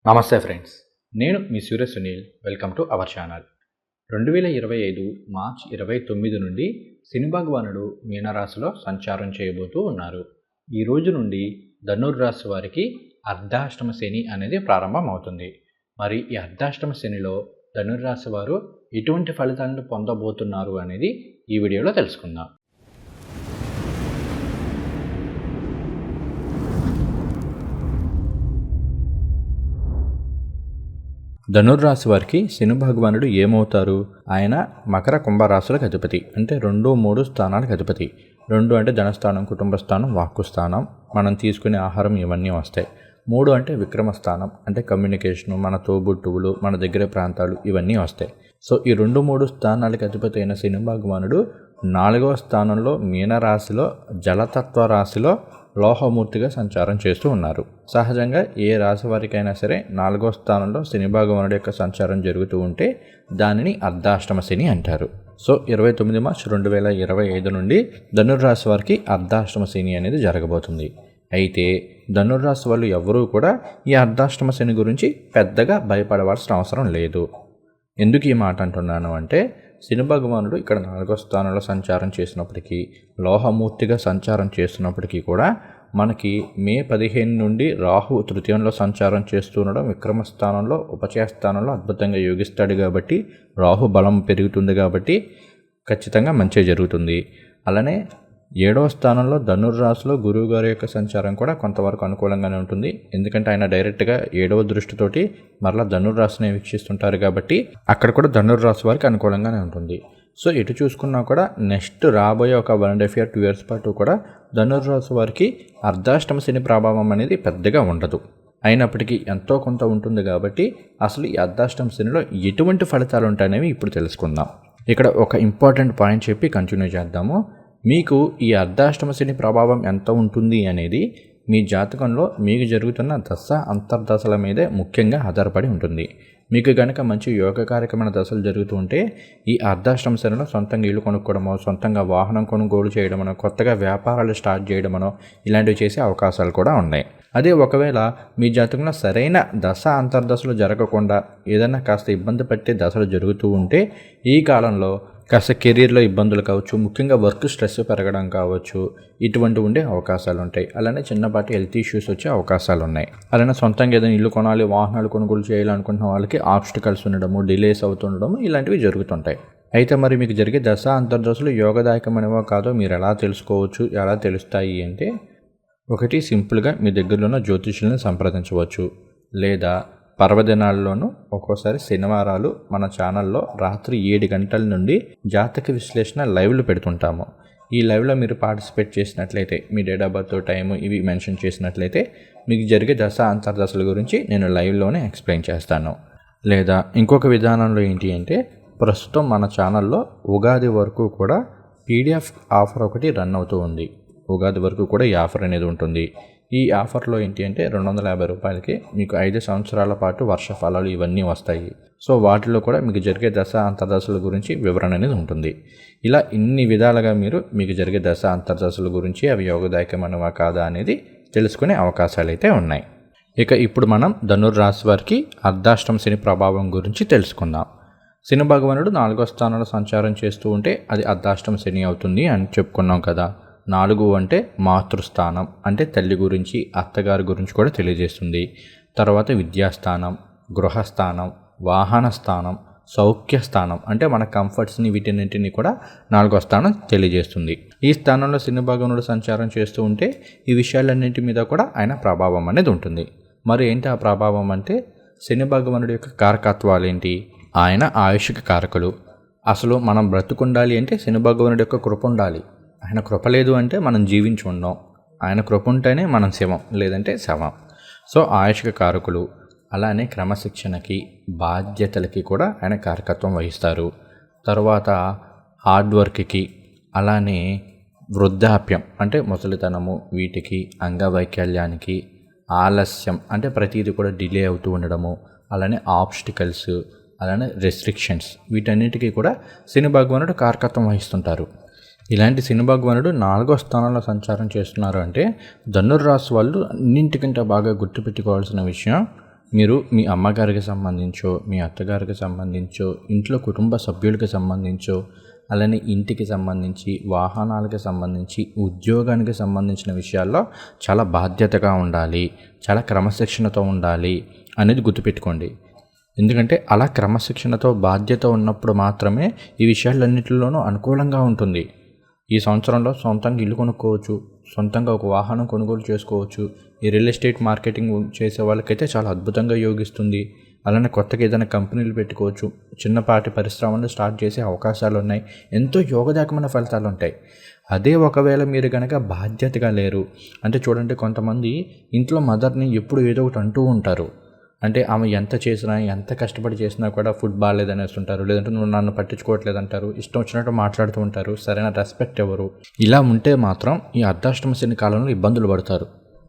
నమస్తే ఫ్రెండ్స్, నేను మీ Surya Sunil. Welcome to our channel. 2025 March 29 నుండి శని భగవానుడు మీనరాశిలో సంచారం చేయబోతూ ఉన్నారు. ఈ రోజు నుండి ధనుర్రాశి వారికి అర్ధాష్టమ శని అనేది ప్రారంభం అవుతుంది. మరి ఈ అర్ధాష్టమ శనిలో ధనుర్రాశి వారు ఎటువంటి ఫలితాలను పొందబోతున్నారు అనేది ఈ వీడియోలో తెలుసుకుందాం. ధనుర్రాశి వారికి శని భగవానుడు ఏమవుతారు? ఆయన మకర కుంభరాశులకు అధిపతి, అంటే 2, 3 స్థానాలకు అధిపతి. 2 అంటే ధనస్థానం, కుటుంబ స్థానం, వాక్కు స్థానం, మనం తీసుకునే ఆహారం ఇవన్నీ వస్తాయి. 3 అంటే విక్రమ స్థానం, అంటే కమ్యూనికేషను, మన తోబుట్టువులు, మన దగ్గర ప్రాంతాలు ఇవన్నీ వస్తాయి. సో ఈ 2, 3 స్థానాలకు అధిపతి అయిన శని భగవానుడు 4వ స్థానంలో మీనరాశిలో జలతత్వ రాశిలో లోహమూర్తిగా సంచారం చేస్తూ ఉన్నారు. సహజంగా ఏ రాశి వారికైనా సరే 4వ స్థానంలో శని భగవానుడి యొక్క సంచారం జరుగుతూ ఉంటే దానిని అర్ధాష్టమ శని అంటారు. సో 29 మార్చి 2025 నుండి ధనుర్రాశి వారికి అర్ధాష్టమ శని అనేది జరగబోతుంది. అయితే ధనుర్రాశి వాళ్ళు ఎవరూ కూడా ఈ అర్ధాష్టమ శని గురించి పెద్దగా భయపడవలసిన అవసరం లేదు. ఎందుకు ఈ మాట అంటున్నాను అంటే, శని భగవానుడు ఇక్కడ 4వ స్థానంలో సంచారం చేసినప్పటికీ, లోహమూర్తిగా సంచారం చేస్తున్నప్పటికీ కూడా మనకి మే 15 నుండి రాహు తృతీయంలో సంచారం చేస్తూ ఉండడం, విక్రమ స్థానంలో ఉపచయ స్థానంలో అద్భుతంగా యోగిస్తాడు కాబట్టి రాహు బలం పెరుగుతుంది కాబట్టి ఖచ్చితంగా మంచి జరుగుతుంది. అలానే 7వ స్థానంలో ధనుర్రాశిలో గురువు గారి యొక్క సంచారం కూడా కొంతవరకు అనుకూలంగానే ఉంటుంది. ఎందుకంటే ఆయన డైరెక్ట్గా 7వ దృష్టితోటి మరలా ధనుర్రాశిని వీక్షిస్తుంటారు కాబట్టి అక్కడ కూడా ధనుర్రాశి వారికి అనుకూలంగానే ఉంటుంది. సో ఎటు చూసుకున్నా కూడా నెక్స్ట్ రాబోయే ఒక 1.5 years 2 years పాటు కూడా ధనుర్రాశి వారికి అర్ధాష్టమ శని ప్రభావం అనేది పెద్దగా ఉండదు. అయినప్పటికీ ఎంతో కొంత ఉంటుంది కాబట్టి అసలు ఈ అర్ధాష్టమ శనిలో ఎటువంటి ఫలితాలు ఉంటాయనేవి ఇప్పుడు తెలుసుకుందాం. ఇక్కడ ఒక ఇంపార్టెంట్ పాయింట్ చెప్పి కంటిన్యూ చేద్దాము. మీకు ఈ అర్ధాష్టమ శని ప్రభావం ఎంత ఉంటుంది అనేది మీ జాతకంలో మీకు జరుగుతున్న దశ అంతర్దశల మీదే ముఖ్యంగా ఆధారపడి ఉంటుంది. మీకు కనుక మంచి యోగకారకమైన దశలు జరుగుతూ ఉంటే ఈ అర్ధాష్టమ శనిలో సొంతంగా ఇల్లు కొనుక్కోవడమో, సొంతంగా వాహనం కొనుగోలు చేయడమనో, కొత్తగా వ్యాపారాలు స్టార్ట్ చేయడమనో ఇలాంటివి చేసే అవకాశాలు కూడా ఉన్నాయి. అదే ఒకవేళ మీ జాతకంలో సరైన దశ అంతర్దశలు జరగకుండా ఏదైనా కాస్త ఇబ్బంది పట్టే దశలు జరుగుతూ ఉంటే ఈ కాలంలో కాస్త కెరీర్లో ఇబ్బందులు కావచ్చు, ముఖ్యంగా వర్క్ స్ట్రెస్ పెరగడం కావచ్చు, ఇటువంటి ఉండే అవకాశాలు ఉంటాయి. అలానే చిన్నపాటి హెల్త్ ఇష్యూస్ వచ్చే అవకాశాలు ఉన్నాయి. అలానే సొంతంగా ఏదైనా ఇల్లు కొనాలి, వాహనాలు కొనుగోలు చేయాలనుకుంటున్న వాళ్ళకి ఆబ్స్టికల్స్ ఉండడము, డిలేస్ అవుతుండడము ఇలాంటివి జరుగుతుంటాయి. అయితే మరి మీకు జరిగే దశ అంతర్దశలు యోగదాయకమైనవో కాదో మీరు ఎలా తెలుసుకోవచ్చు, ఎలా తెలుస్తాయి అంటే, ఒకటి సింపుల్గా మీ దగ్గరలో ఉన్న జ్యోతిష్యులను సంప్రదించవచ్చు. లేదా పర్వదినాల్లోనూ ఒక్కోసారి శనివారాలు మన ఛానల్లో రాత్రి 7 గంటల నుండి జాతక విశ్లేషణ లైవ్లు పెడుతుంటాము. ఈ లైవ్లో మీరు పార్టిసిపేట్ చేసినట్లయితే, మీ డేట్ ఆఫ్ బర్త్, టైము ఇవి మెన్షన్ చేసినట్లయితే మీకు జరిగే దశ అంతర్దశల గురించి నేను లైవ్లోనే ఎక్స్ప్లెయిన్ చేస్తాను. లేదా ఇంకొక విధానంలో ఏంటి అంటే, ప్రస్తుతం మన ఛానల్లో ఉగాది వరకు కూడా PDF ఆఫర్ ఒకటి రన్ అవుతూ ఉంది. ఉగాది వరకు కూడా ఈ ఆఫర్ అనేది ఉంటుంది. ఈ ఆఫర్లో ఏంటి అంటే 250 రూపాయలకి మీకు 5 సంవత్సరాల పాటు వర్ష ఫలాలు ఇవన్నీ వస్తాయి. సో వాటిలో కూడా మీకు జరిగే దశ అంతర్దశల గురించి వివరణ అనేది ఉంటుంది. ఇలా ఇన్ని విధాలుగా మీకు జరిగే దశ అంతర్దశల గురించి అవి యోగదాయకమైనవా కాదా అనేది తెలుసుకునే అవకాశాలు అయితే ఉన్నాయి. ఇక ఇప్పుడు మనం ధనుర్రాశి వారికి అర్ధాష్టమ శని ప్రభావం గురించి తెలుసుకుందాం. శని భగవానుడు 4వ స్థానంలో సంచారం చేస్తూ ఉంటే అది అర్ధాష్టమ శని అవుతుంది అని చెప్పుకున్నాం కదా. 4 అంటే మాతృస్థానం, అంటే తల్లి గురించి, అత్తగారి గురించి కూడా తెలియజేస్తుంది. తర్వాత విద్యాస్థానం, గృహస్థానం, వాహన స్థానం, సౌఖ్య స్థానం, అంటే మన కంఫర్ట్స్ని వీటన్నింటినీ కూడా 4వ స్థానం తెలియజేస్తుంది. ఈ స్థానంలో శని భగవానుడు సంచారం చేస్తూ ఉంటే ఈ విషయాలన్నింటి మీద కూడా ఆయన ప్రభావం అనేది ఉంటుంది. మరి ఏంటి ఆ ప్రభావం అంటే, శని భగవానుడి యొక్క కారకత్వాలు ఏంటి? ఆయన ఆయుష్కి కారకులు. అసలు మనం బ్రతుకుండాలి అంటే శని భగవానుడి యొక్క కృప ఉండాలి. ఆయన కృప లేదు అంటే మనం జీవించి ఉండం. ఆయన కృప ఉంటేనే మనం శవం, లేదంటే శవం. సో ఆయుష్క కారకులు. అలానే క్రమశిక్షణకి, బాధ్యతలకి కూడా ఆయన కారకత్వం వహిస్తారు. తర్వాత హార్డ్ వర్క్కి, అలానే వృద్ధాప్యం అంటే ముసలితనము, వీటికి, అంగవైకల్యానికి, ఆలస్యం అంటే ప్రతిదీ కూడా డిలే అవుతూ ఉండడము, అలానే ఆబ్స్టికల్స్, అలానే రెస్ట్రిక్షన్స్, వీటన్నిటికీ కూడా శని భగవానుడు కారకత్వం వహిస్తుంటారు. ఇలాంటి శని భగవానుడు 4వ స్థానంలో సంచారం చేస్తున్నారు అంటే ధనుర్రాశి వాళ్ళు అన్నింటికంటే బాగా గుర్తుపెట్టుకోవాల్సిన విషయం, మీరు మీ అమ్మగారికి సంబంధించో, మీ అత్తగారికి సంబంధించో, ఇంట్లో కుటుంబ సభ్యులకి సంబంధించో, అలానే ఇంటికి సంబంధించి, వాహనాలకు సంబంధించి, ఉద్యోగానికి సంబంధించిన విషయాల్లో చాలా బాధ్యతగా ఉండాలి, చాలా క్రమశిక్షణతో ఉండాలి అనేది గుర్తుపెట్టుకోండి. ఎందుకంటే అలా క్రమశిక్షణతో బాధ్యత ఉన్నప్పుడు మాత్రమే ఈ విషయాలన్నింటిలోనూ అనుకూలంగా ఉంటుంది. ఈ సంవత్సరంలో సొంతంగా ఇల్లు కొనుక్కోవచ్చు, సొంతంగా ఒక వాహనం కొనుగోలు చేసుకోవచ్చు. ఈ రియల్ ఎస్టేట్ మార్కెటింగ్ చేసే వాళ్ళకైతే చాలా అద్భుతంగా యోగిస్తుంది. అలానే కొత్తగా ఏదైనా కంపెనీలు పెట్టుకోవచ్చు, చిన్నపాటి పరిశ్రమలు స్టార్ట్ చేసే అవకాశాలు ఉన్నాయి. ఎంతో యోగదాయకమైన ఫలితాలు ఉంటాయి. అదే ఒకవేళ మీరు కనుక బాధ్యతగా లేరు అంటే చూడండి, కొంతమంది ఇంట్లో మదర్ని ఎప్పుడు ఏదో ఒకటి అంటూ ఉంటారు. అంటే ఆమె ఎంత చేసినా, ఎంత కష్టపడి చేసినా కూడా ఫుడ్ బాగాలేదనేస్తుంటారు, లేదంటే నువ్వు నన్ను పట్టించుకోవట్లేదు అంటారు, ఇష్టం వచ్చినట్టు మాట్లాడుతూ ఉంటారు, సరైన రెస్పెక్ట్ ఎవరు. ఇలా ఉంటే మాత్రం ఈ అర్ధాష్టమ శని కాలంలో ఇబ్బందులు పడతారు.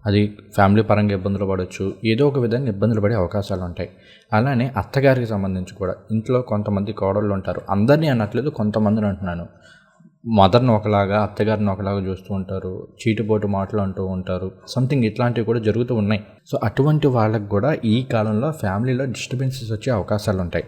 అది ఫ్యామిలీ పరంగా ఇబ్బందులు పడవచ్చు, ఏదో ఒక విధంగా ఇబ్బందులు పడే అవకాశాలు ఉంటాయి. అలానే అత్తగారికి సంబంధించి కూడా ఇంట్లో కొంతమంది కోడళ్ళు ఉంటారు. అందరినీ అనట్లేదు, కొంతమందిని అంటున్నాను. మదర్ని ఒకలాగా, అత్తగారిని ఒకలాగా చూస్తూ ఉంటారు, చీటిపోటు మాటలు అంటూ ఉంటారు, సంథింగ్ ఇట్లాంటివి కూడా జరుగుతూ ఉన్నాయి. సో అటువంటి వాళ్ళకు కూడా ఈ కాలంలో ఫ్యామిలీలో డిస్టర్బెన్సెస్ వచ్చే అవకాశాలు ఉంటాయి.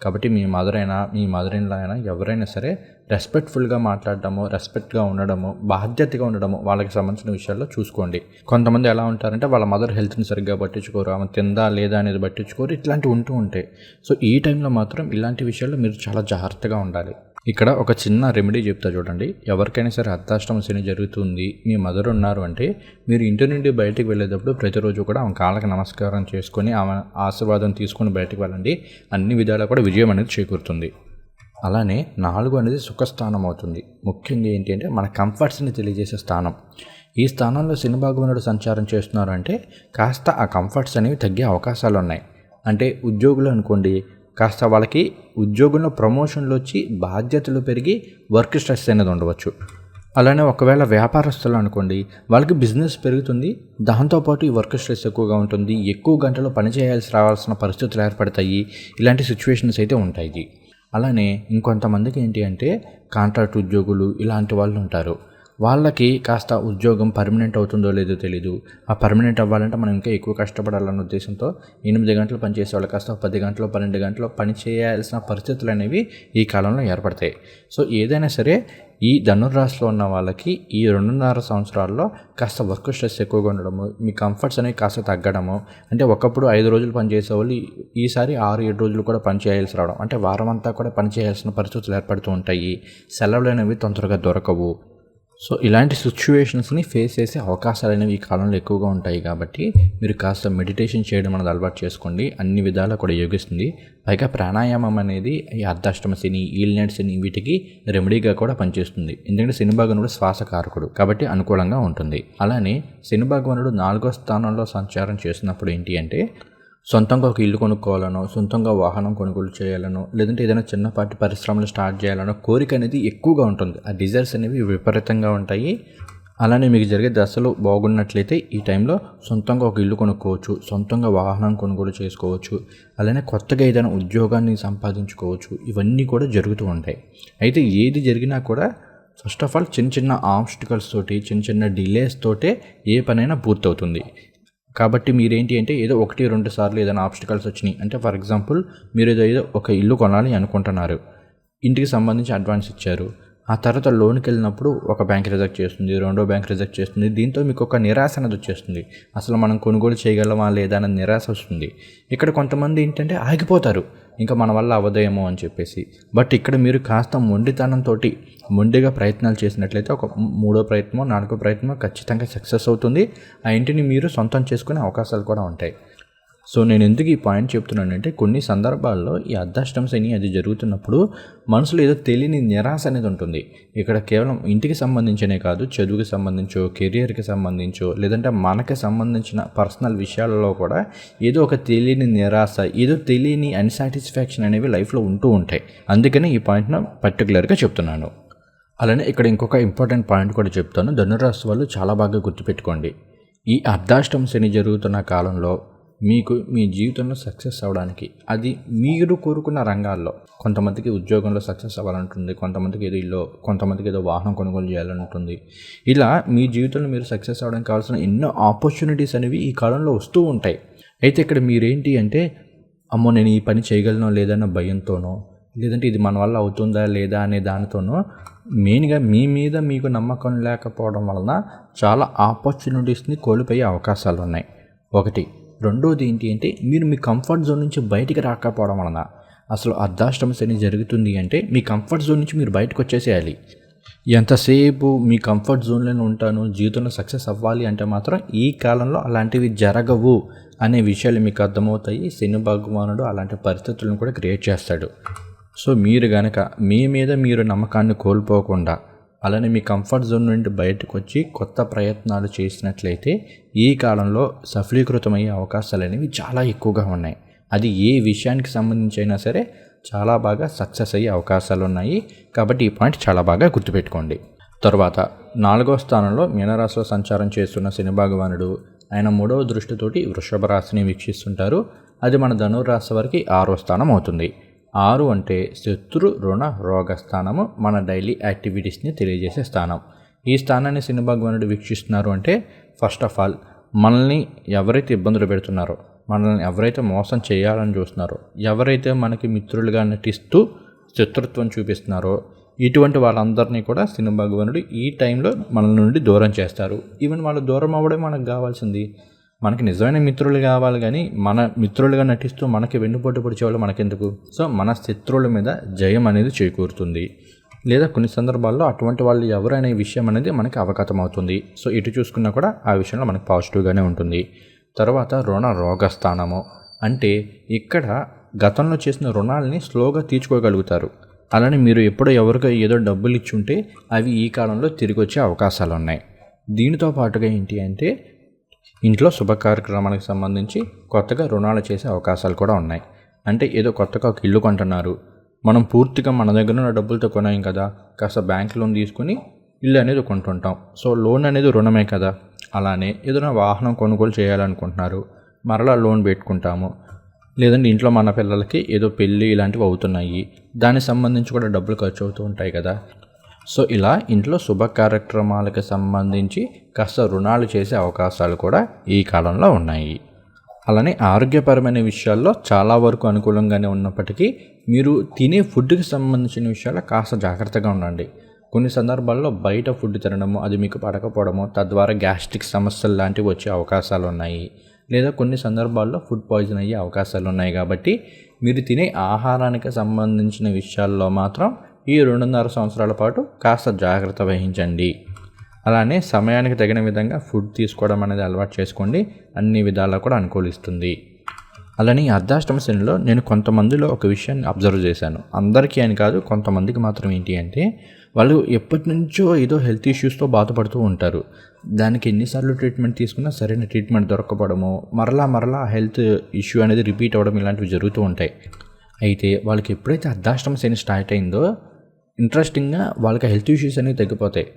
కాబట్టి మీ మదర్ అయినా, మీ మదర్ ఇన్ లా అయినా ఎవరైనా సరే రెస్పెక్ట్ఫుల్గా మాట్లాడడము, రెస్పెక్ట్గా ఉండడము, బాధ్యతగా ఉండడము వాళ్ళకి సంబంధించిన విషయాల్లో చూసుకోండి. కొంతమంది ఎలా ఉంటారంటే వాళ్ళ మదర్ హెల్త్ని సరిగ్గా పట్టించుకోరు, ఆమె తిందా లేదా అనేది పట్టించుకోరు, ఇట్లాంటివి ఉంటూ ఉంటాయి. సో ఈ టైంలో మాత్రం ఇలాంటి విషయాల్లో మీరు చాలా జాగ్రత్తగా ఉండాలి. ఇక్కడ ఒక చిన్న రెమెడీ చెప్తా చూడండి. ఎవరికైనా సరే అర్ధాష్టమ శని జరుగుతుంది, మీ మదర్ ఉన్నారు అంటే మీరు ఇంటి నుండి బయటికి వెళ్ళేటప్పుడు ప్రతిరోజు కూడా ఆమె కాళ్ళకి నమస్కారం చేసుకొని ఆమె ఆశీర్వాదం తీసుకొని బయటికి వెళ్ళండి. అన్ని విధాలా కూడా విజయం అనేది చేకూరుతుంది. అలానే 4 అనేది సుఖస్థానం అవుతుంది. ముఖ్యంగా ఏంటి అంటే మన కంఫర్ట్స్ని తెలియజేసే స్థానం. ఈ స్థానంలో శని భగవానుడు సంచారం చేస్తున్నారంటే కాస్త ఆ కంఫర్ట్స్ అనేవి తగ్గే అవకాశాలు ఉన్నాయి. అంటే ఉద్యోగులు అనుకోండి, కాస్త వాళ్ళకి ఉద్యోగంలో ప్రమోషన్లు వచ్చి బాధ్యతలు పెరిగి వర్క్ స్ట్రెస్ అనేది ఉండవచ్చు. అలానే ఒకవేళ వ్యాపారస్తులు అనుకోండి, వాళ్ళకి బిజినెస్ పెరుగుతుంది, దాంతోపాటు ఈ వర్క్ స్ట్రెస్ ఎక్కువగా ఉంటుంది, ఎక్కువ గంటలు పనిచేయాల్సి రావాల్సిన పరిస్థితులు ఏర్పడతాయి. ఇలాంటి సిచ్యువేషన్స్ అయితే ఉంటాయి. అలానే ఇంకొంతమందికి ఏంటి అంటే కాంట్రాక్ట్ ఉద్యోగులు ఇలాంటి వాళ్ళు ఉంటారు. వాళ్ళకి కాస్త ఉద్యోగం పర్మనెంట్ అవుతుందో లేదో తెలీదు. ఆ పర్మనెంట్ అవ్వాలంటే మనం ఇంకా ఎక్కువ కష్టపడాలన్న ఉద్దేశంతో 8 గంటలు పనిచేసే వాళ్ళు కాస్త 10 గంటలు 12 గంటలు పని చేయాల్సిన పరిస్థితులు అనేవి ఈ కాలంలో ఏర్పడతాయి. సో ఏదైనా సరే ఈ ధనుర్రాశిలో ఉన్న వాళ్ళకి ఈ 2.5 సంవత్సరాల్లో కాస్త వర్క్ స్ట్రెస్ ఎక్కువగా ఉండడము, మీ కంఫర్ట్స్ అనేవి కాస్త తగ్గడము. అంటే ఒకప్పుడు 5 రోజులు పనిచేసే వాళ్ళు ఈసారి 6-7 రోజులు కూడా పని చేయాల్సి రావడం, అంటే వారం అంతా కూడా పని చేయాల్సిన పరిస్థితులు ఏర్పడుతూ ఉంటాయి. సెలవులు అనేవి తొందరగా దొరకవు. సో ఇలాంటి సిచ్యువేషన్స్ని ఫేస్ చేసే అవకాశాలు అనేవి ఈ కాలంలో ఎక్కువగా ఉంటాయి. కాబట్టి మీరు కాస్త మెడిటేషన్ చేయడం అనేది అలవాటు చేసుకోండి. అన్ని విధాలా కూడా యోగిస్తుంది. పైగా ప్రాణాయామం అనేది ఈ అర్ధాష్టమ శని, ఈల్నెట్ శని వీటికి రెమెడీగా కూడా పనిచేస్తుంది. ఎందుకంటే శని భగవానుడు శ్వాసకారకుడు కాబట్టి అనుకూలంగా ఉంటుంది. అలానే శని భగవానుడు 4వ స్థానంలో సంచారం చేసినప్పుడు ఏంటి అంటే సొంతంగా ఒక ఇల్లు కొనుక్కోవాలనో, సొంతంగా వాహనం కొనుగోలు చేయాలనో, లేదంటే ఏదైనా చిన్నపాటి పరిశ్రమలు స్టార్ట్ చేయాలనో కోరిక అనేది ఎక్కువగా ఉంటుంది. ఆ డిజైర్స్ అనేవి విపరీతంగా ఉంటాయి. అలానే మీకు జరిగే దశలు బాగున్నట్లయితే ఈ టైంలో సొంతంగా ఒక ఇల్లు కొనుక్కోవచ్చు, సొంతంగా వాహనం కొనుగోలు చేసుకోవచ్చు, అలానే కొత్తగా ఏదైనా ఉద్యోగాన్ని సంపాదించుకోవచ్చు. ఇవన్నీ కూడా జరుగుతూ ఉంటాయి. అయితే ఏది జరిగినా కూడా ఫస్ట్ ఆఫ్ ఆల్ చిన్న ఆబ్స్టికల్స్ తోటి, చిన్న డిలేస్ తోటే ఏ పనైనా పూర్తవుతుంది. కాబట్టి మీరేంటి అంటే ఏదో 1-2 సార్లు ఏదైనా ఆబ్స్టికల్స్ వచ్చినాయి అంటే, ఫర్ ఎగ్జాంపుల్ మీరు ఏదో ఒక ఇల్లు కొనాలి అనుకుంటున్నారు, ఇంటికి సంబంధించి అడ్వాన్స్ ఇచ్చారు, ఆ తర్వాత లోన్కి వెళ్ళినప్పుడు ఒక బ్యాంక్ రిజెక్ట్ చేస్తుంది, రెండో బ్యాంక్ రిజెక్ట్ చేస్తుంది. దీంతో మీకు ఒక నిరాశ అనేది వచ్చేస్తుంది. అసలు మనం కొనుగోలు చేయగలమా లేదా అనే నిరాశ వస్తుంది. ఇక్కడ కొంతమంది ఏంటంటే ఆగిపోతారు, ఇంకా మన వల్ల అవ్వదేమో అని చెప్పేసి. బట్ ఇక్కడ మీరు కాస్త మొండిగా ప్రయత్నాలు చేసినట్లయితే ఒక 3వ ప్రయత్నమో 4వ ప్రయత్నమో ఖచ్చితంగా సక్సెస్ అవుతుంది. ఆ ఇంటిని మీరు సొంతం చేసుకునే అవకాశాలు కూడా ఉంటాయి. సో నేను ఎందుకు ఈ పాయింట్ చెప్తున్నానంటే కొన్ని సందర్భాల్లో ఈ అర్ధాష్టమ శని అది జరుగుతున్నప్పుడు మనసులో ఏదో తెలియని నిరాశ అనేది ఉంటుంది. ఇక్కడ కేవలం ఇంటికి సంబంధించినే కాదు, చదువుకి సంబంధించో, కెరియర్కి సంబంధించో, లేదంటే మనకి సంబంధించిన పర్సనల్ విషయాలలో కూడా ఏదో ఒక తెలియని నిరాశ, ఏదో తెలియని అన్సాటిస్ఫాక్షన్ అనేవి లైఫ్లో ఉంటూ ఉంటాయి. అందుకని ఈ పాయింట్ను పర్టికులర్గా చెప్తున్నాను. అలానే ఇక్కడ ఇంకొక ఇంపార్టెంట్ పాయింట్ కూడా చెప్తాను. ధనురాశి వాళ్ళు చాలా బాగా గుర్తుపెట్టుకోండి. ఈ అర్ధాష్టమ శని జరుగుతున్న కాలంలో మీకు మీ జీవితంలో సక్సెస్ అవ్వడానికి, అది మీరు కోరుకున్న రంగాల్లో, కొంతమందికి ఉద్యోగంలో సక్సెస్ అవ్వాలంటుంది, కొంతమందికి ఏదో ఇల్లు, కొంతమందికి ఏదో వాహనం కొనుగోలు చేయాలంటుంది. ఇలా మీ జీవితంలో మీరు సక్సెస్ అవ్వడానికి కావాల్సిన ఎన్నో ఆపర్చునిటీస్ అనేవి ఈ కాలంలో వస్తూ ఉంటాయి. అయితే ఇక్కడ మీరేంటి అంటే అమ్మో నేను ఈ పని చేయగలనో లేదన్న భయంతోనో, లేదంటే ఇది మన వల్ల అవుతుందా లేదా అనే దానితోనో, మెయిన్గా మీ మీద మీకు నమ్మకం లేకపోవడం వలన చాలా ఆపర్చునిటీస్ని కోల్పోయే అవకాశాలు ఉన్నాయి. ఒకటి. రెండోది ఏంటి అంటే మీరు మీ కంఫర్ట్ జోన్ నుంచి బయటికి రాకపోవడం వలన. అసలు అర్ధాష్టమ శని జరుగుతుంది అంటే మీ కంఫర్ట్ జోన్ నుంచి మీరు బయటకు వచ్చేసేయాలి. ఎంతసేపు మీ కంఫర్ట్ జోన్లోనే ఉంటాను, జీవితంలో సక్సెస్ అవ్వాలి అంటే మాత్రం ఈ కాలంలో అలాంటివి జరగవు అనే విషయాలు మీకు అర్థమవుతాయి. శని భగవానుడు అలాంటి పరిస్థితులను కూడా క్రియేట్ చేస్తాడు. సో మీరు కనుక మీ మీద మీరు నమ్మకాన్ని కోల్పోకుండా అలానే మీ కంఫర్ట్ జోన్ నుండి బయటకు వచ్చి కొత్త ప్రయత్నాలు చేసినట్లయితే ఈ కాలంలో సఫలీకృతమయ్యే అవకాశాలు అనేవి చాలా ఎక్కువగా ఉన్నాయి. అది ఏ విషయానికి సంబంధించి అయినా సరే చాలా బాగా సక్సెస్ అయ్యే అవకాశాలు ఉన్నాయి. కాబట్టి ఈ పాయింట్ చాలా బాగా గుర్తుపెట్టుకోండి. తర్వాత 4వ స్థానంలో మీనరాశిలో సంచారం చేస్తున్న శని భగవానుడు ఆయన 3వ దృష్టితోటి వృషభ రాశిని వీక్షిస్తుంటారు. అది మన ధనుర్రాశి వారికి 6వ స్థానం అవుతుంది. 6 అంటే శత్రు రుణ రోగ స్థానము, మన డైలీ యాక్టివిటీస్ని తెలియజేసే స్థానం. ఈ స్థానాన్ని శని భగవానుడు వీక్షిస్తున్నారు అంటే ఫస్ట్ ఆఫ్ ఆల్ మనల్ని ఎవరైతే ఇబ్బందులు పెడుతున్నారో, మనల్ని ఎవరైతే మోసం చేయాలని చూస్తున్నారో, ఎవరైతే మనకి మిత్రులుగా నటిస్తూ శత్రుత్వం చూపిస్తున్నారో ఇటువంటి వాళ్ళందరినీ కూడా శని భగవానుడు ఈ టైంలో మన నుండి దూరం చేస్తారు. ఈవెన్ వాళ్ళు దూరం అవ్వడం మనకు కావాల్సింది. మనకి నిజమైన మిత్రులు కావాలి, కానీ మన మిత్రులుగా నటిస్తూ మనకి వెన్నుపోటు పొడిచేవాళ్ళు మనకెందుకు? సో మన శత్రువుల మీద జయం అనేది చేకూరుతుంది. లేదా కొన్ని సందర్భాల్లో అటువంటి వాళ్ళు ఎవరు అనే విషయం అనేది మనకి అవగతం అవుతుంది. సో ఇటు చూసుకున్నా కూడా ఆ విషయంలో మనకు పాజిటివ్గానే ఉంటుంది. తర్వాత రుణ రోగ స్థానము అంటే ఇక్కడ గతంలో చేసిన రుణాలని స్లోగా తీర్చుకోగలుగుతారు. అలానే మీరు ఎప్పుడో ఎవరికో ఏదో డబ్బులు ఇచ్చుంటే అవి ఈ కాలంలో తిరిగి వచ్చే అవకాశాలు ఉన్నాయి. దీనితో పాటుగా ఏంటి అంటే ఇంట్లో శుభ కార్యక్రమాలకు సంబంధించి కొత్తగా రుణాలు చేసే అవకాశాలు కూడా ఉన్నాయి. అంటే ఏదో కొత్తగా ఒక ఇల్లు కొంటున్నారు, మనం పూర్తిగా మన దగ్గర ఉన్న డబ్బులతో కొనాం కదా, కాస్త బ్యాంక్ లోన్ తీసుకుని ఇల్లు అనేది కొంటుంటాం. సో లోన్ అనేది రుణమే కదా. అలానే ఏదైనా వాహనం కొనుగోలు చేయాలనుకుంటున్నారు, మరలా లోన్ పెట్టుకుంటాము. లేదంటే ఇంట్లో మన పిల్లలకి ఏదో పెళ్ళి ఇలాంటివి అవుతున్నాయి, దానికి సంబంధించి కూడా డబ్బులు ఖర్చు అవుతూ ఉంటాయి కదా. సో ఇలా ఇంట్లో శుభ కార్యక్రమాలకు సంబంధించి కాస్త రుణాలు చేసే అవకాశాలు కూడా ఈ కాలంలో ఉన్నాయి. అలానే ఆరోగ్యపరమైన విషయాల్లో చాలా వరకు అనుకూలంగానే ఉన్నప్పటికీ మీరు తినే ఫుడ్కి సంబంధించిన విషయాల్లో కాస్త జాగ్రత్తగా ఉండండి. కొన్ని సందర్భాల్లో బయట ఫుడ్ తినడము, అది మీకు పడకపోవడము, తద్వారా గ్యాస్ట్రిక్ సమస్యలు లాంటివి వచ్చే అవకాశాలు ఉన్నాయి. లేదా కొన్ని సందర్భాల్లో ఫుడ్ పాయిజన్ అయ్యే అవకాశాలు ఉన్నాయి. కాబట్టి మీరు తినే ఆహారానికి సంబంధించిన విషయాల్లో మాత్రం ఈ 2.5 సంవత్సరాల పాటు కాస్త జాగ్రత్త వహించండి. అలానే సమయానికి తగిన విధంగా ఫుడ్ తీసుకోవడం అనేది అలవాటు చేసుకోండి. అన్ని విధాలా కూడా అనుకూలిస్తుంది. అలానే ఈ అర్ధాష్టమ శనిలో నేను కొంతమందిలో ఒక విషయాన్ని అబ్జర్వ్ చేశాను. అందరికీ అని కాదు, కొంతమందికి మాత్రం ఏంటి అంటే వాళ్ళు ఎప్పటి నుంచో ఏదో హెల్త్ ఇష్యూస్తో బాధపడుతూ ఉంటారు. దానికి ఎన్నిసార్లు ట్రీట్మెంట్ తీసుకున్నా సరైన ట్రీట్మెంట్ దొరకకపోవడము, మరలా హెల్త్ ఇష్యూ అనేది రిపీట్ అవ్వడం ఇలాంటివి జరుగుతూ ఉంటాయి. అయితే వాళ్ళకి ఎప్పుడైతే అర్ధాష్టమ శని స్టార్ట్ అయిందో ఇంట్రెస్టింగ్గా వాళ్ళకి హెల్త్ ఇష్యూస్ అనేవి తగ్గిపోతాయి.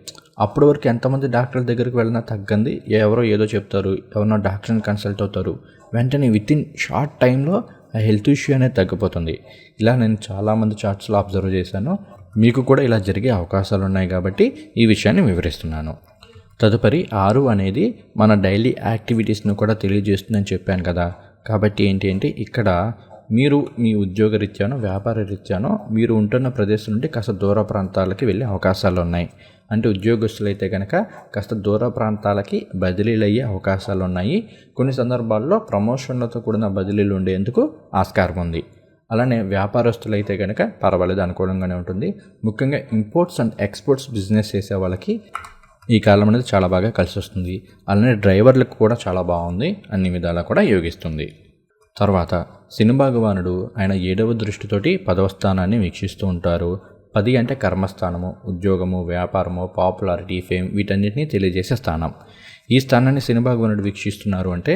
అప్పటి వరకు ఎంతమంది డాక్టర్ల దగ్గరికి వెళ్ళినా తగ్గంది, ఎవరో ఏదో చెప్తారు, ఎవరినో డాక్టర్ని కన్సల్ట్ అవుతారు, వెంటనే వితిన్ షార్ట్ టైంలో ఆ హెల్త్ ఇష్యూ అనేది తగ్గిపోతుంది. ఇలా నేను చాలామంది చార్ట్స్లో అబ్జర్వ్ చేశాను. మీకు కూడా ఇలా జరిగే అవకాశాలు ఉన్నాయి కాబట్టి ఈ విషయాన్ని వివరిస్తున్నాను. తదుపరి 6 అనేది మన డైలీ యాక్టివిటీస్ను కూడా తెలియజేస్తుందని చెప్పాను కదా. కాబట్టి ఏంటి అంటే ఇక్కడ మీరు మీ ఉద్యోగ రీత్యానో వ్యాపార రీత్యానో మీరు ఉంటున్న ప్రదేశం నుండి కాస్త దూర ప్రాంతాలకి వెళ్ళే అవకాశాలు ఉన్నాయి. అంటే ఉద్యోగస్తులు అయితే కనుక కాస్త దూర ప్రాంతాలకి బదిలీలు అయ్యే అవకాశాలు ఉన్నాయి. కొన్ని సందర్భాల్లో ప్రమోషన్లతో కూడిన బదిలీలు ఉండేందుకు ఆస్కారం ఉంది. అలానే వ్యాపారస్తులు అయితే కనుక పర్వాలేదు, అనుకూలంగానే ఉంటుంది. ముఖ్యంగా ఇంపోర్ట్స్ అండ్ ఎక్స్పోర్ట్స్ బిజినెస్ చేసే వాళ్ళకి ఈ కాలం అనేది చాలా బాగా కలిసి వస్తుంది. అలానే డ్రైవర్లకు కూడా చాలా బాగుంది, అన్ని విధాలా కూడా యోగిస్తుంది. తర్వాత శని భగవానుడు ఆయన 7వ దృష్టితోటి 10వ స్థానాన్ని వీక్షిస్తూ ఉంటారు. 10 అంటే కర్మస్థానము, ఉద్యోగము, వ్యాపారము, పాపులారిటీ, ఫేమ్ వీటన్నిటినీ తెలియజేసే స్థానం. ఈ స్థానాన్ని శని భగవానుడు వీక్షిస్తున్నారు అంటే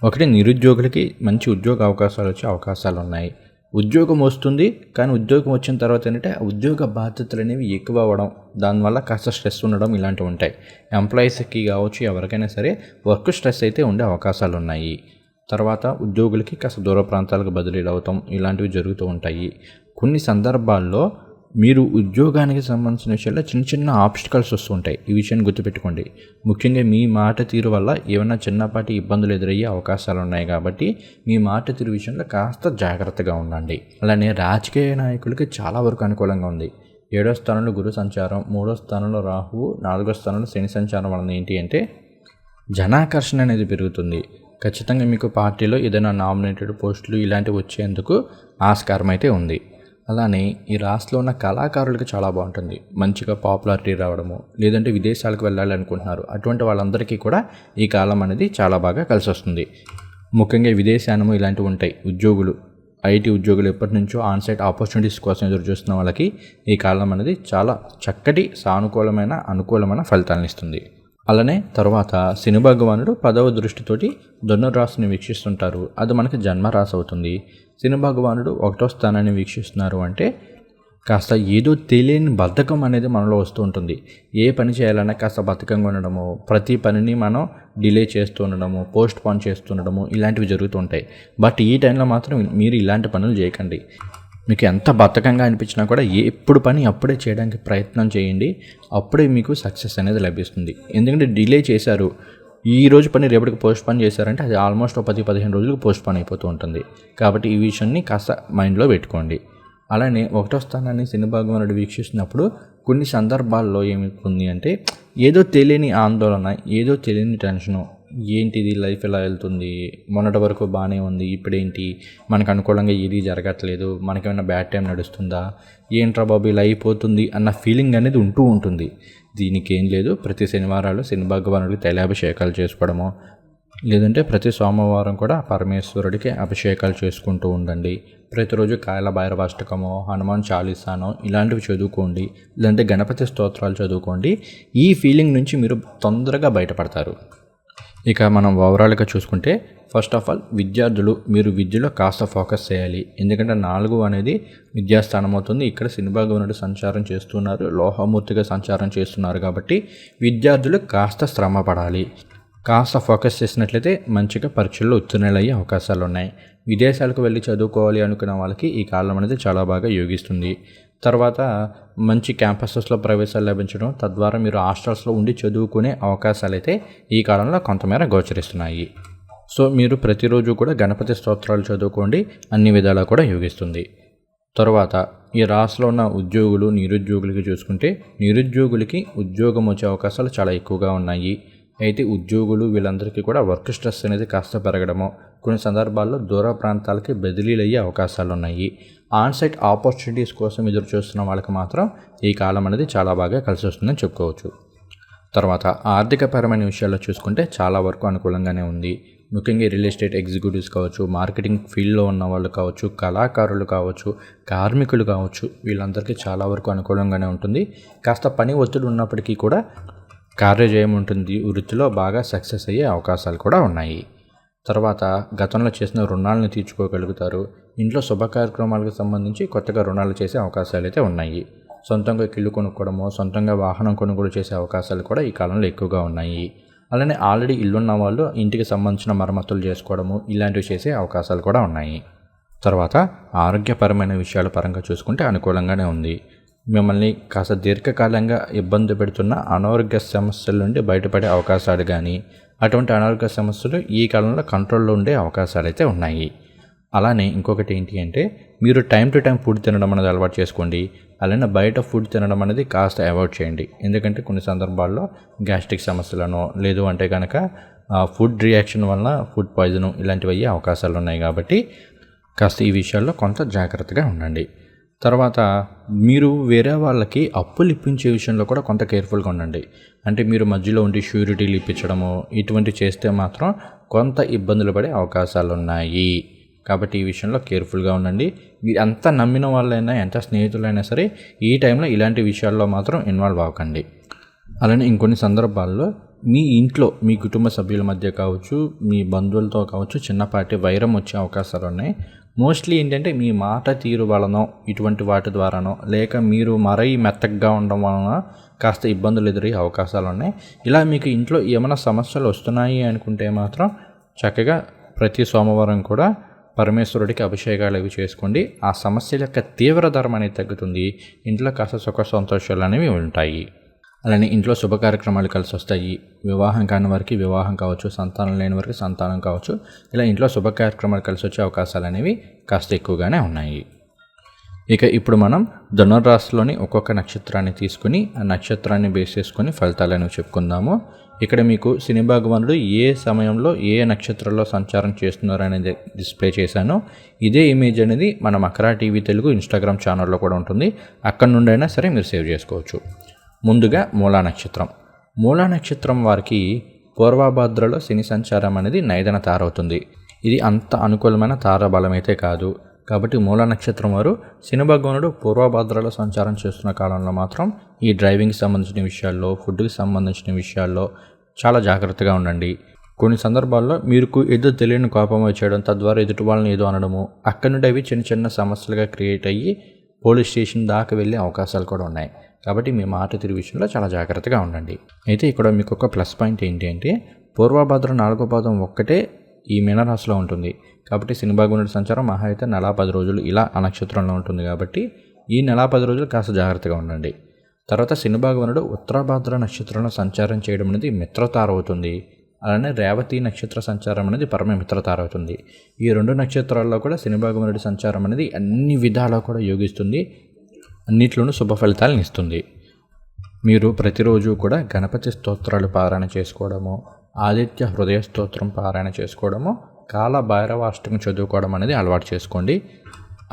ఒకటి, నిరుద్యోగులకి మంచి ఉద్యోగ అవకాశాలు వచ్చే అవకాశాలు ఉన్నాయి. ఉద్యోగం వస్తుంది, కానీ ఉద్యోగం వచ్చిన తర్వాత ఏంటంటే ఉద్యోగ బాధ్యతలు అనేవి ఎక్కువ అవ్వడం, దానివల్ల కాస్త స్ట్రెస్ ఉండడం ఇలాంటివి ఉంటాయి. ఎంప్లాయీస్కి కావచ్చు, ఎవరికైనా సరే వర్క్ స్ట్రెస్ అయితే ఉండే అవకాశాలు ఉన్నాయి. తర్వాత ఉద్యోగులకి కాస్త దూర ప్రాంతాలకు బదిలీలు అవటం ఇలాంటివి జరుగుతూ ఉంటాయి. కొన్ని సందర్భాల్లో మీరు ఉద్యోగానికి సంబంధించిన విషయాల్లో చిన్న చిన్న ఆబ్స్టికల్స్ వస్తుంటాయి. ఈ విషయాన్ని గుర్తుపెట్టుకోండి. ముఖ్యంగా మీ మాట తీరు వల్ల ఏమైనా చిన్నపాటి ఇబ్బందులు ఎదురయ్యే అవకాశాలు ఉన్నాయి కాబట్టి మీ మాట తీరు విషయంలో కాస్త జాగ్రత్తగా ఉండండి. అలానే రాజకీయ నాయకులకి చాలా వరకు అనుకూలంగా ఉంది. 7వ స్థానంలో గురు సంచారం, 3వ స్థానంలో రాహువు, 4వ స్థానంలో శని సంచారం వలన ఏంటి అంటే జనాకర్షణ అనేది పెరుగుతుంది. ఖచ్చితంగా మీకు పార్టీలో ఏదైనా నామినేటెడ్ పోస్టులు ఇలాంటివి వచ్చేందుకు ఆస్కారం అయితే ఉంది. అలానే ఈ రాశిలో ఉన్న కళాకారులకు చాలా బాగుంటుంది. మంచిగా పాపులారిటీ రావడము, లేదంటే విదేశాలకు వెళ్ళాలి అనుకుంటున్నారు, అటువంటి వాళ్ళందరికీ కూడా ఈ కాలం అనేది చాలా బాగా కలిసి వస్తుంది. ముఖ్యంగా విదేశానము ఇలాంటివి ఉంటాయి. ఉద్యోగులు, ఐటీ ఉద్యోగులు ఎప్పటి నుంచో ఆన్సైట్ ఆపర్చునిటీస్ కోసం ఎదురు చూస్తున్న వాళ్ళకి ఈ కాలం అనేది చాలా చక్కటి అనుకూలమైన ఫలితాలను ఇస్తుంది. అలానే తర్వాత శని భగవానుడు 10వ దృష్టితోటి ధనుర్రాశిని వీక్షిస్తుంటారు. అది మనకి జన్మరాశి అవుతుంది. శని భగవానుడు 1వ స్థానాన్ని వీక్షిస్తున్నారు అంటే కాస్త ఏదో తెలియని బద్ధకం అనేది మనలో వస్తూ ఉంటుంది. ఏ పని చేయాలన్నా కాస్త బద్ధకంగా ఉండడము, ప్రతి పనిని మనం డిలే చేస్తూ ఉండడము, పోస్ట్ పోన్ చేస్తుండడము ఇలాంటివి జరుగుతుంటాయి. బట్ ఈ టైంలో మాత్రం మీరు ఇలాంటి పనులు చేయకండి. మీకు ఎంత బద్ధకంగా అనిపించినా కూడా ఎప్పుడు పని అప్పుడే చేయడానికి ప్రయత్నం చేయండి. అప్పుడే మీకు సక్సెస్ అనేది లభిస్తుంది. ఎందుకంటే డిలే చేశారు, ఈ రోజు పని రేపటికి పోస్ట్ పోన్ చేశారంటే అది ఆల్మోస్ట్ 10-15 రోజులకు పోస్ట్ పోన్ అయిపోతూ ఉంటుంది. కాబట్టి ఈ విషయాన్ని కాస్త మైండ్లో పెట్టుకోండి. అలానే 1వ స్థానాన్ని శని భగవానుడు వీక్షిస్తున్నప్పుడు కొన్ని సందర్భాల్లో ఏమవుతుంది అంటే ఏదో తెలియని ఆందోళన, ఏదో తెలియని టెన్షను, ఏంటిది లైఫ్ ఎలా వెళ్తుంది, మొన్నటి వరకు బాగానే ఉంది, ఇప్పుడేంటి మనకు అనుకూలంగా ఏది జరగట్లేదు, మనకేమైనా బ్యాడ్ టైం నడుస్తుందా, ఏంట్రా బాబు ఇలా అయిపోతుంది అన్న ఫీలింగ్ అనేది ఉంటూ ఉంటుంది. దీనికి ఏం లేదు, ప్రతి శనివారాలు శని భగవానుడికి తైలాభిషేకాలు చేసుకోవడము, లేదంటే ప్రతి సోమవారం కూడా పరమేశ్వరుడికి అభిషేకాలు చేసుకుంటూ ఉండండి. ప్రతిరోజు కాయల భైరవాష్టకమో, హనుమాన్ చాలీసానో ఇలాంటివి చదువుకోండి, లేదంటే గణపతి స్తోత్రాలు చదువుకోండి. ఈ ఫీలింగ్ నుంచి మీరు తొందరగా బయటపడతారు. ఇక మనం ఓవరాల్గా చూసుకుంటే ఫస్ట్ ఆఫ్ ఆల్ విద్యార్థులు మీరు విద్యలో కాస్త ఫోకస్ చేయాలి. ఎందుకంటే 4 అనేది విద్యాస్థానం అవుతుంది. ఇక్కడ శని భగవానుడు సంచారం చేస్తున్నారు, లోహమూర్తిగా సంచారం చేస్తున్నారు. కాబట్టి విద్యార్థులు కాస్త శ్రమ పడాలి. కాస్త ఫోకస్ చేసినట్లయితే మంచిగా పరీక్షల్లో ఉత్తీర్ణులయ్యే అవకాశాలు ఉన్నాయి. విదేశాలకు వెళ్ళి చదువుకోవాలి అనుకున్న వాళ్ళకి ఈ కాలం అనేది చాలా బాగా యోగిస్తుంది. తర్వాత మంచి క్యాంపసెస్లో ప్రవేశాలు లభించడం, తద్వారా మీరు హాస్టల్స్లో ఉండి చదువుకునే అవకాశాలు అయితే ఈ కాలంలో కొంతమేర గోచరిస్తున్నాయి. సో మీరు ప్రతిరోజు కూడా గణపతి స్తోత్రాలు చదువుకోండి, అన్ని విధాలా కూడా యోగిస్తుంది. తర్వాత ఈ రాశిలో ఉన్న ఉద్యోగులు, నిరుద్యోగులకి చూసుకుంటే నిరుద్యోగులకి ఉద్యోగం వచ్చే అవకాశాలు చాలా ఎక్కువగా ఉన్నాయి. అయితే ఉద్యోగులు వీళ్ళందరికీ కూడా వర్క్ స్ట్రెస్ అనేది కాస్త పెరగడము, కొన్ని సందర్భాల్లో దూర ప్రాంతాలకి బదిలీలు అయ్యే అవకాశాలు ఉన్నాయి. ఆన్సైట్ ఆపర్చునిటీస్ కోసం ఎదురు చూస్తున్న వాళ్ళకి మాత్రం ఈ కాలం అనేది చాలా బాగా కలిసి వస్తుందని చెప్పుకోవచ్చు. తర్వాత ఆర్థికపరమైన విషయాల్లో చూసుకుంటే చాలా వరకు అనుకూలంగానే ఉంది. ముఖ్యంగా రియల్ ఎస్టేట్ ఎగ్జిక్యూటివ్స్ కావచ్చు, మార్కెటింగ్ ఫీల్డ్లో ఉన్న వాళ్ళు కావచ్చు, కళాకారులు కావచ్చు, కార్మికులు కావచ్చు, వీళ్ళందరికీ చాలా వరకు అనుకూలంగానే ఉంటుంది. కాస్త పని ఒత్తిడి ఉన్నప్పటికీ కూడా కార్యజయం ఉంటుంది. వృత్తిలో బాగా సక్సెస్ అయ్యే అవకాశాలు కూడా ఉన్నాయి. తర్వాత గతంలో చేసిన రుణాలను తీర్చుకోగలుగుతారు. ఇంట్లో శుభ కార్యక్రమాలకు సంబంధించి కొత్తగా రుణాలు చేసే అవకాశాలు అయితే ఉన్నాయి. సొంతంగా ఇల్లు కొనుక్కోవడమో, సొంతంగా వాహనం కొనుగోలు చేసే అవకాశాలు కూడా ఈ కాలంలో ఎక్కువగా ఉన్నాయి. అలానే ఆల్రెడీ ఇల్లున్న వాళ్ళు ఇంటికి సంబంధించిన మరమ్మతులు చేసుకోవడము ఇలాంటివి చేసే అవకాశాలు కూడా ఉన్నాయి. తర్వాత ఆరోగ్యపరమైన విషయాల పరంగా చూసుకుంటే అనుకూలంగానే ఉంది. మిమ్మల్ని కాస్త దీర్ఘకాలంగా ఇబ్బంది పెడుతున్న అనారోగ్య సమస్యల నుండి బయటపడే అవకాశాలు కానీ, అటువంటి అనారోగ్య సమస్యలు ఈ కాలంలో కంట్రోల్లో ఉండే అవకాశాలు అయితే ఉన్నాయి. అలానే ఇంకొకటి ఏంటి అంటే మీరు టైం టు టైం ఫుడ్ తినడం అనేది అలవాటు చేసుకోండి. అలానే బయట ఫుడ్ తినడం అనేది కాస్త అవాయిడ్ చేయండి. ఎందుకంటే కొన్ని సందర్భాల్లో గ్యాస్ట్రిక్ సమస్యలను, లేదు అంటే కనుక ఫుడ్ రియాక్షన్ వలన ఫుడ్ పాయిజన్ ఇలాంటివి అయ్యే అవకాశాలు ఉన్నాయి. కాబట్టి కాస్త ఈ విషయాల్లో కొంత జాగ్రత్తగా ఉండండి. తర్వాత మీరు వేరే వాళ్ళకి అప్పులు ఇప్పించే విషయంలో కూడా కొంత కేర్ఫుల్గా ఉండండి. అంటే మీరు మధ్యలో ఉండి షూరిటీలు ఇప్పించడము ఇటువంటి చేస్తే మాత్రం కొంత ఇబ్బందులు పడే అవకాశాలు ఉన్నాయి. కాబట్టి ఈ విషయంలో కేర్ఫుల్గా ఉండండి. మీరు ఎంత నమ్మిన వాళ్ళైనా, ఎంత స్నేహితులైనా సరే ఈ టైంలో ఇలాంటి విషయాల్లో మాత్రం ఇన్వాల్వ్ అవ్వకండి. అలానే ఇంకొన్ని సందర్భాల్లో మీ ఇంట్లో మీ కుటుంబ సభ్యుల మధ్య కావచ్చు, మీ బంధువులతో కావచ్చు చిన్నపాటి వైరం వచ్చే అవకాశాలు ఉన్నాయి. మోస్ట్లీ ఏంటంటే మీ మాట తీరు వలనో, ఇటువంటి వాటి ద్వారానో, లేక మీరు మరీ మెత్తగా ఉండడం వలన కాస్త ఇబ్బందులు ఎదురయ్యే అవకాశాలు ఉన్నాయి. ఇలా మీకు ఇంట్లో ఏమైనా సమస్యలు వస్తున్నాయి అనుకుంటే మాత్రం చక్కగా ప్రతి సోమవారం కూడా పరమేశ్వరుడికి అభిషేకాలు అవి చేసుకోండి. ఆ సమస్యల యొక్క తీవ్రతరం అనేది తగ్గుతుంది. ఇంట్లో కాస్త సుఖ సంతోషాలు అనేవి ఉంటాయి. అలానే ఇంట్లో శుభ కార్యక్రమాలు కలిసి వస్తాయి. వివాహం కాని వారికి వివాహం కావచ్చు, సంతానం లేని వారికి సంతానం కావచ్చు. ఇలా ఇంట్లో శుభ కార్యక్రమాలు కలిసి వచ్చే అవకాశాలు అనేవి కాస్త ఎక్కువగానే ఉన్నాయి. ఇక ఇప్పుడు మనం ధనుర్రాశిలోని ఒక్కొక్క నక్షత్రాన్ని తీసుకుని ఆ నక్షత్రాన్ని బేస్ చేసుకొని ఫలితాలను చెప్పుకుందాము. ఇక్కడ మీకు శని భగవానుడు ఏ సమయంలో ఏ నక్షత్రంలో సంచారం చేస్తున్నారు అనేది డిస్ప్లే చేశాను. ఇదే ఇమేజ్ అనేది మన మకరా టీవీ తెలుగు ఇన్స్టాగ్రామ్ ఛానల్లో కూడా ఉంటుంది. అక్కడ నుండి అయినా సరే మీరు సేవ్ చేసుకోవచ్చు. ముందుగా మూలా నక్షత్రం. మూలా నక్షత్రం వారికి పూర్వభాద్రలో శని సంచారం అనేది నైదన తారవుతుంది. ఇది అంత అనుకూలమైన తారాబలం అయితే కాదు. కాబట్టి మూలా నక్షత్రం వారు శని భగవానుడు పూర్వభాద్రలో సంచారం చేస్తున్న కాలంలో మాత్రం ఈ డ్రైవింగ్కి సంబంధించిన విషయాల్లో, ఫుడ్కి సంబంధించిన విషయాల్లో చాలా జాగ్రత్తగా ఉండండి. కొన్ని సందర్భాల్లో మీకు ఏదో తెలియని కోపం వచ్చేయడం, తద్వారా ఎదుటి వాళ్ళని ఏదో అనడము, అక్కడి నుండి అవి చిన్న చిన్న సమస్యలుగా క్రియేట్ అయ్యి పోలీస్ స్టేషన్ దాకా వెళ్ళే అవకాశాలు కూడా ఉన్నాయి. కాబట్టి మీ మాట తీరు విషయంలో చాలా జాగ్రత్తగా ఉండండి. అయితే ఇక్కడ మీకు ఒక ప్లస్ పాయింట్ ఏంటి అంటే పూర్వభాద్ర 4వ పాదం ఒక్కటే ఈ మీనరాశిలో ఉంటుంది. కాబట్టి శని భగవానుడి సంచారం మహా అయితే నెల 10 రోజులు ఇలా ఆ నక్షత్రంలో ఉంటుంది. కాబట్టి ఈ నెల 10 రోజులు కాస్త జాగ్రత్తగా ఉండండి. తర్వాత శని భగవానుడు ఉత్తరాభాద్ర నక్షత్రంలో సంచారం చేయడం అనేది మిత్రతార అవుతుంది. అలానే రేవతి నక్షత్ర సంచారం అనేది పరమ మిత్రతార అవుతుంది. ఈ 2 నక్షత్రాల్లో కూడా శని భగవానుడి సంచారం అనేది అన్ని విధాలా కూడా యోగిస్తుంది. అన్నిట్లోనూ శుభ ఫలితాలను ఇస్తుంది. మీరు ప్రతిరోజు కూడా గణపతి స్తోత్రాలు పారాయణ చేసుకోవడము, ఆదిత్య హృదయ స్తోత్రం పారాయణ చేసుకోవడము, కాల భైరవాష్టకం చదువుకోవడం అనేది అలవాటు చేసుకోండి.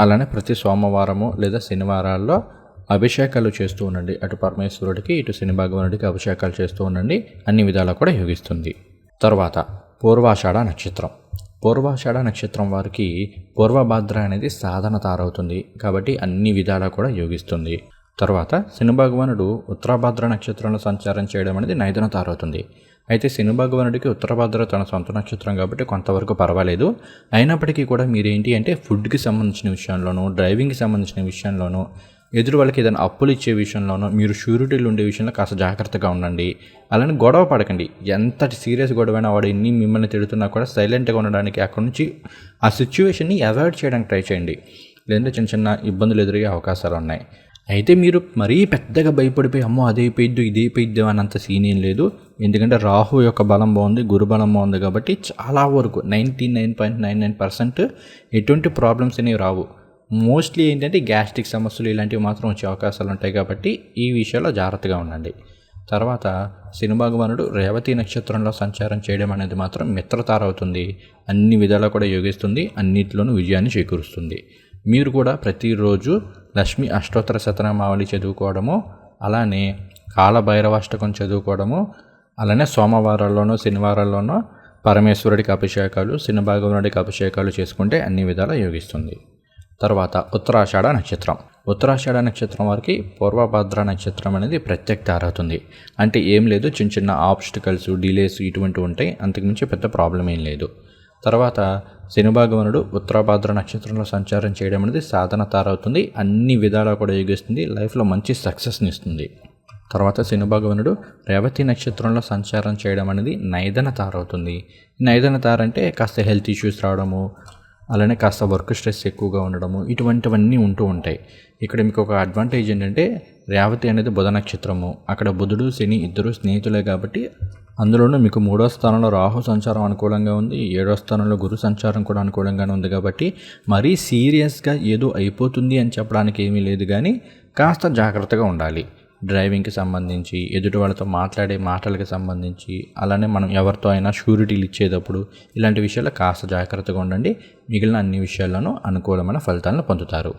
అలానే ప్రతి సోమవారము లేదా శనివారాల్లో అభిషేకాలు చేస్తూ ఉండండి. అటు పరమేశ్వరుడికి ఇటు శని భగవానుడికి అభిషేకాలు చేస్తూ ఉండండి. అన్ని విధాలా కూడా యోగిస్తుంది. తర్వాత పూర్వాషాఢ నక్షత్రం. పూర్వాషాఢ నక్షత్రం వారికి పూర్వభాద్ర అనేది సాధన తారవుతుంది. కాబట్టి అన్ని విధాలా కూడా యోగిస్తుంది. తర్వాత శని భగవానుడు ఉత్తరాభాద్ర నక్షత్రంలో సంచారం చేయడం అనేది నైదన తారవుతుంది. అయితే శని భగవానుడికి ఉత్తరాభాద్ర తన సొంత నక్షత్రం కాబట్టి కొంతవరకు పర్వాలేదు. అయినప్పటికీ కూడా మీరేంటి అంటే ఫుడ్కి సంబంధించిన విషయంలోనూ, డ్రైవింగ్కి సంబంధించిన విషయంలోనూ, ఎదురు వాళ్ళకి ఏదైనా అప్పులు ఇచ్చే విషయంలోనూ మీరు షూరిటీలు ఉండే విషయంలో కాస్త జాగ్రత్తగా ఉండండి. అలానే గొడవ పడకండి. ఎంతటి సీరియస్ గొడవైనా వాడు ఎన్ని మిమ్మల్ని తిడుతున్నా కూడా సైలెంట్గా ఉండడానికి, అక్కడ నుంచి ఆ సిచ్యువేషన్ని అవాయిడ్ చేయడానికి ట్రై చేయండి. లేదంటే చిన్న చిన్న ఇబ్బందులు ఎదురయ్యే అవకాశాలు ఉన్నాయి. అయితే మీరు మరీ పెద్దగా భయపడిపోయి అమ్మో అదైపోయిద్దు ఇదైపోయిద్దు అన్నంత సీన్ ఏం లేదు. ఎందుకంటే రాహు యొక్క బలం బాగుంది, గురు బలం బాగుంది. కాబట్టి చాలా వరకు 99.99% ఎటువంటి ప్రాబ్లమ్స్ అనేవి రావు. మోస్ట్లీ ఏంటంటే గ్యాస్ట్రిక్ సమస్యలు ఇలాంటివి మాత్రం వచ్చే అవకాశాలు ఉంటాయి. కాబట్టి ఈ విషయంలో జాగ్రత్తగా ఉండండి. తర్వాత శని భగవానుడు రేవతి నక్షత్రంలో సంచారం చేయడం అనేది మాత్రం మిత్రతార అవుతుంది. అన్ని విధాలా కూడా యోగిస్తుంది. అన్నిట్లోనూ విజయాన్ని చేకూరుస్తుంది. మీరు కూడా ప్రతిరోజు లక్ష్మీ అష్టోత్తర శతనామావళి చదువుకోవడము, అలానే కాలభైరవాష్టకం చదువుకోవడము, అలానే సోమవారాల్లోనూ శనివారాల్లోనూ పరమేశ్వరుడికి అభిషేకాలు, శని భగవానుడికి అభిషేకాలు చేసుకుంటే అన్ని విధాలా యోగిస్తుంది. తర్వాత ఉత్తరాషాఢ నక్షత్రం. ఉత్తరాషాఢ నక్షత్రం వారికి పూర్వభాద్ర నక్షత్రం అనేది ప్రత్యక్ష తారవుతుంది. అంటే ఏం లేదు, చిన్న చిన్న ఆబ్స్టికల్స్, డిలేస్ ఇటువంటివి ఉంటాయి. అంతకుమించి పెద్ద ప్రాబ్లం ఏం లేదు. తర్వాత శని భగవానుడు ఉత్తరాభాద్ర నక్షత్రంలో సంచారం చేయడం అనేది సాధన తారవుతుంది. అన్ని విధాలా కూడా యోగిస్తుంది. లైఫ్లో మంచి సక్సెస్ని ఇస్తుంది. తర్వాత శని భగవానుడు రేవతి నక్షత్రంలో సంచారం చేయడం అనేది నైదన తారవుతుంది. నైదన తార అంటే కాస్త హెల్త్ ఇష్యూస్ రావడము, అలానే కాస్త వర్క్ స్ట్రెస్ ఎక్కువగా ఉండడము, ఇటువంటివన్నీ ఉంటూ ఉంటాయి. ఇక్కడ మీకు ఒక అడ్వాంటేజ్ ఏంటంటే రేవతి అనేది బుధ నక్షత్రము. అక్కడ బుధుడు శని ఇద్దరు స్నేహితులే. కాబట్టి అందులోనూ మీకు 3వ స్థానంలో రాహు సంచారం అనుకూలంగా ఉంది, 7వ స్థానంలో గురు సంచారం కూడా అనుకూలంగానే ఉంది. కాబట్టి మరీ సీరియస్గా ఏదో అయిపోతుంది అని చెప్పడానికి ఏమీ లేదు, కానీ కాస్త జాగ్రత్తగా ఉండాలి. డ్రైవింగ్కి సంబంధించి, ఎదుటి వాళ్ళతో మాట్లాడే మాటలకు సంబంధించి, అలానే మనం ఎవరితో అయినా షూరిటీలు ఇచ్చేటప్పుడు ఇలాంటి విషయాల్లో కాస్త జాగ్రత్తగా ఉండండి. మిగిలిన అన్ని విషయాల్లోనూ అనుకూలమైన ఫలితాలను పొందుతారు.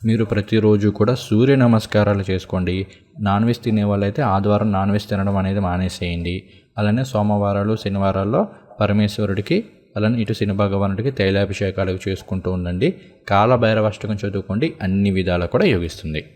మీరు ప్రతిరోజు కూడా సూర్య నమస్కారాలు చేసుకోండి. నాన్ వెజ్ తినే వాళ్ళైతే ఆదివారం నాన్ వెజ్ తినడం అనేది మానేసేయండి. అలానే సోమవారాలు శనివారాల్లో పరమేశ్వరుడికి, అలానే ఇటు శని భగవానుడికి తైలాభిషేకాలు చేసుకుంటూ ఉండండి. కాలభైరవాష్టకం చదువుకోండి. అన్ని విధాలా కూడా యోగిస్తుంది.